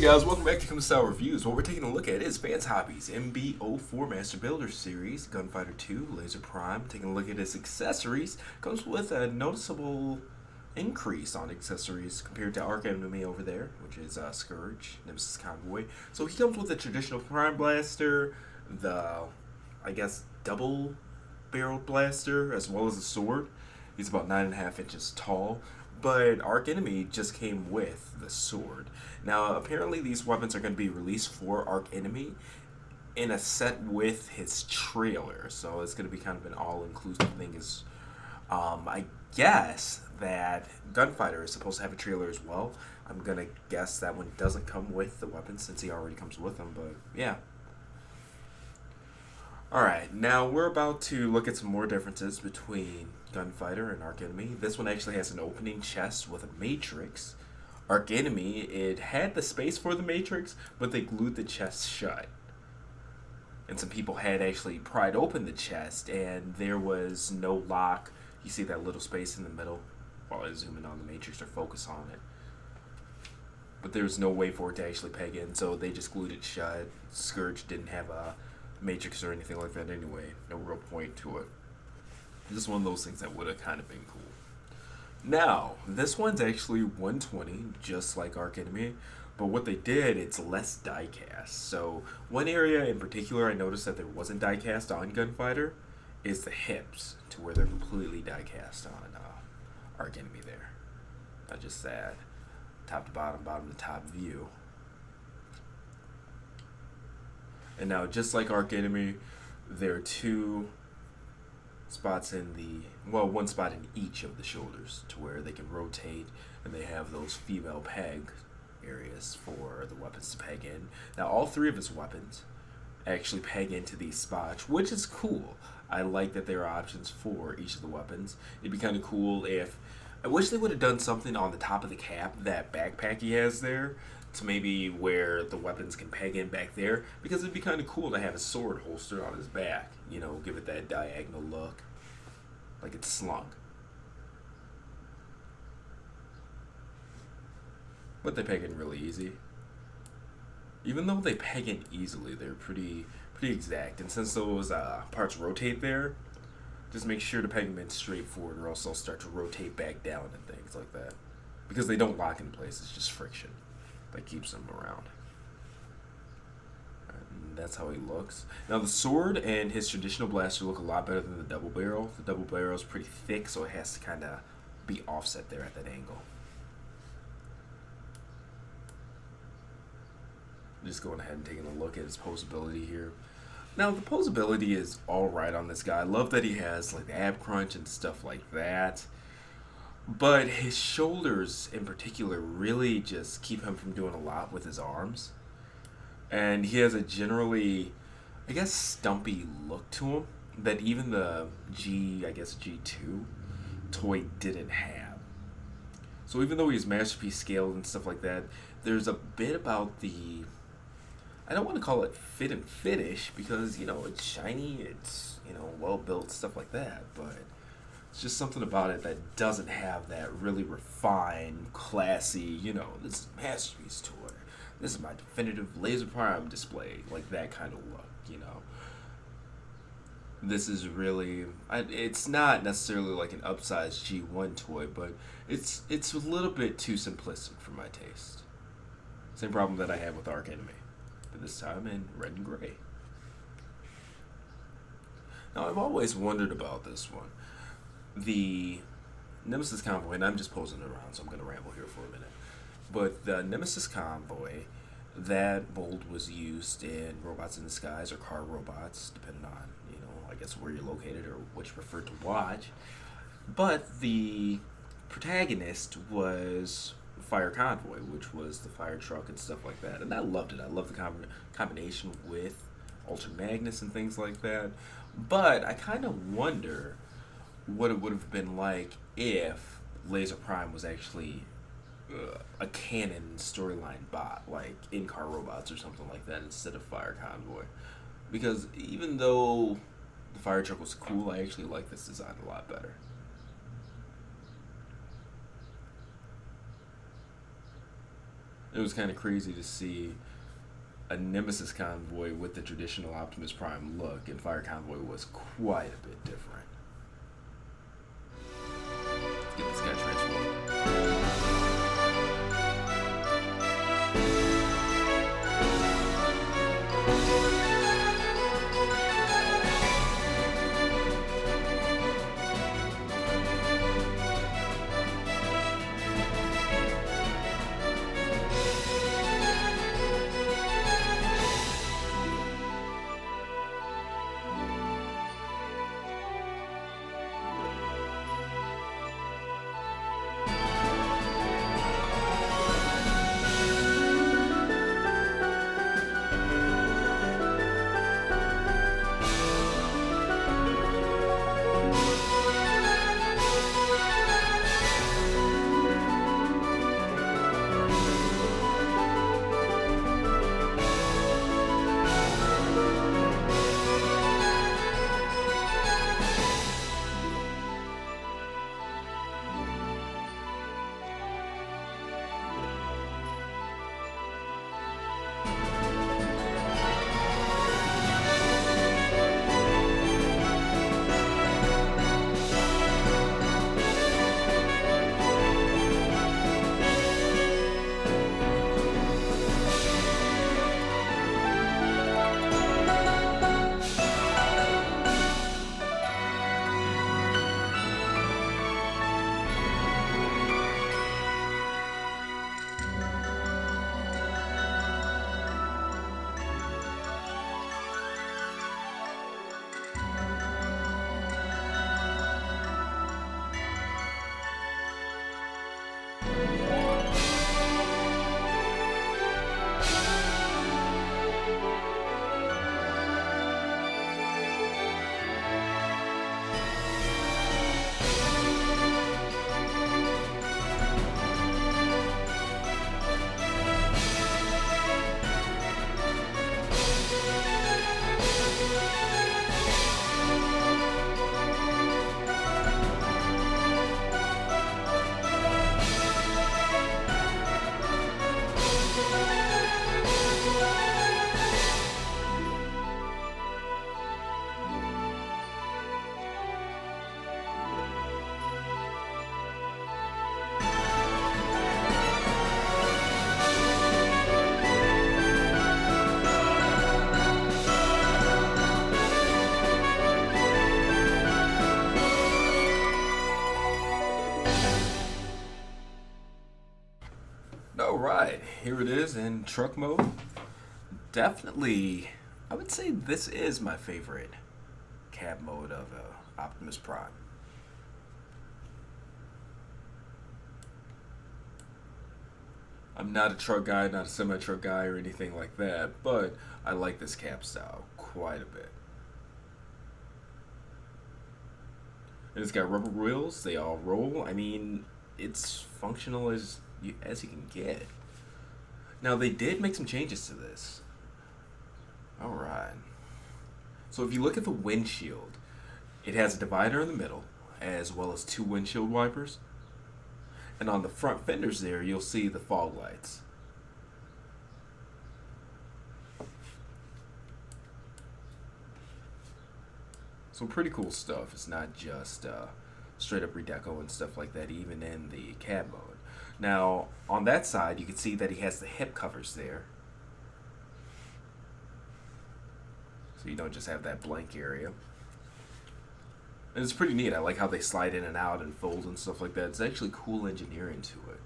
guys, welcome back to Come Style Reviews. What we're taking a look at is FansHobby's MB04 Master Builder Series, Gunfighter 2, Laser Prime. Taking a look at its accessories. Comes with a noticeable increase on accessories compared to Arc Enemy over there, which is Scourge, Nemesis Convoy. So he comes with a traditional Prime Blaster, the, I guess, double-barreled blaster, as well as a sword. He's about 9.5 inches tall. But Arc Enemy just came with the sword. Now, apparently these weapons are going to be released for Arc Enemy in a set with his trailer. So it's going to be kind of an all-inclusive thing. I guess that Gunfighter is supposed to have a trailer as well. I'm going to guess that one doesn't come with the weapon since he already comes with them. But, yeah. Alright, now we're about to look at some more differences between Gunfighter and Arc Enemy. This one actually has an opening chest with a matrix. Arc Enemy, it had the space for the matrix, but they glued the chest shut. And some people had actually pried open the chest, and there was no lock. You see that little space in the middle while I zoom in on the matrix or focus on it. But there was no way for it to actually peg in, so they just glued it shut. Scourge didn't have a matrix or anything like that anyway. No real point to it. Just one of those things that would have kind of been cool. Now, this one's actually 120, just like Arc Enemy, but what they did, it's less die cast. So one area in particular I noticed that there wasn't die cast on Gunfighter is the hips, to where they're completely die cast on Arc Enemy there. Not just that, top to bottom, bottom to top view. And now, just like Arc Enemy, there are two spots in one spot in each of the shoulders to where they can rotate, and they have those female peg areas for the weapons to peg in. Now, all three of his weapons actually peg into these spots, which is cool. I like that there are options for each of the weapons. It'd be kind of cool if... I wish they would have done something on the top of the cap, that backpack he has there, to maybe where the weapons can peg in back there, because it'd be kind of cool to have a sword holster on his back, you know, give it that diagonal look, like it's slung. But they peg in really easy. Even though they peg in easily, they're pretty exact, and since those parts rotate there, just make sure to peg them in straight forward, or else they'll start to rotate back down and things like that, because they don't lock in place. It's just friction that keeps him around. And that's how he looks. Now the sword and his traditional blaster look a lot better than the double barrel. The double barrel is pretty thick, so it has to kind of be offset there at that angle. Just going ahead and taking a look at his posability here. Now the posability is alright on this guy. I love that he has like the ab crunch and stuff like that. But his shoulders in particular really just keep him from doing a lot with his arms. And he has a generally, I guess, stumpy look to him that even the G2 toy didn't have. So even though he's masterpiece scaled and stuff like that, there's a bit about the, I don't want to call it fit and finish, because, you know, it's shiny, it's, you know, well built, stuff like that, but it's just something about it that doesn't have that really refined, classy, you know, this is masterpiece toy, this is my definitive Laser Prime display, like that kind of look, you know. This is really, it's not necessarily like an upsized G1 toy, but it's a little bit too simplistic for my taste. Same problem that I had with Arc Enemy, but this time in red and gray. Now, I've always wondered about this one. The Nemesis Convoy, and I'm just posing around, so I'm going to ramble here for a minute. But the Nemesis Convoy, that mold was used in Robots in Disguise or Car Robots, depending on, you know, I guess where you're located or what you prefer to watch. But the protagonist was Fire Convoy, which was the fire truck and stuff like that. And I loved it. I loved the combination with Ultra Magnus and things like that. But I kind of wonder what it would have been like if Laser Prime was actually a canon storyline bot, like in Car Robots or something like that, instead of Fire Convoy. Because even though the fire truck was cool, I actually like this design a lot better. It was kind of crazy to see a Nemesis convoy with the traditional Optimus Prime look, and Fire Convoy was quite a bit different. Let's get this guy transformed. Alright, here it is in truck mode. Definitely, I would say this is my favorite cab mode of Optimus Prime. I'm not a truck guy, not a semi-truck guy or anything like that, but I like this cab style quite a bit. And it's got rubber wheels, they all roll. I mean, it's functional as you can get. Now, they did make some changes to this. Alright. So if you look at the windshield, it has a divider in the middle, as well as 2 windshield wipers. And on the front fenders there, you'll see the fog lights. So pretty cool stuff. It's not just straight up redeco and stuff like that, even in the cab mode. Now, on that side, you can see that he has the hip covers there. So you don't just have that blank area. And it's pretty neat. I like how they slide in and out and fold and stuff like that. It's actually cool engineering to it.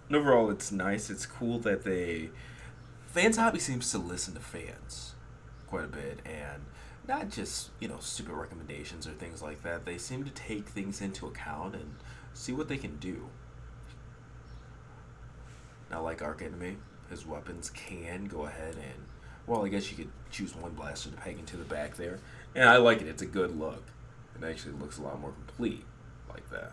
And overall, it's nice. It's cool that FansHobby seems to listen to fans quite a bit, and not just, stupid recommendations or things like that. They seem to take things into account and see what they can do. Now, like Arc Enemy, his weapons can go ahead and, well, I guess you could choose one blaster to peg into the back there. And I like it. It's a good look. It actually looks a lot more complete like that.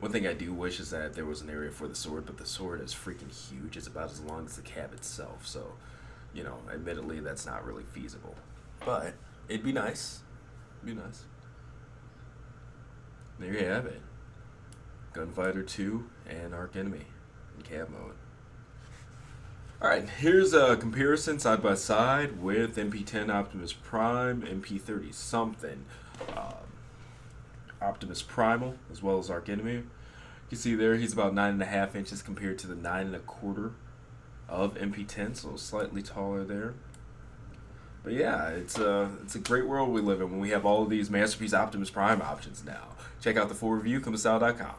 One thing I do wish is that there was an area for the sword, but the sword is freaking huge. It's about as long as the cab itself, so, admittedly, that's not really feasible. But it'd be nice. Be nice. There you have it. Gunfighter 2 and Arch Enemy in cab mode. Alright, here's a comparison side by side with MP10 Optimus Prime, MP30 something, Optimus Primal, as well as Arch Enemy. You can see there he's about 9.5 inches compared to the 9.25 of MP10, so slightly taller there. But yeah, it's a great world we live in when we have all of these Masterpiece Optimus Prime options now. Check out the full review, comestyle.com.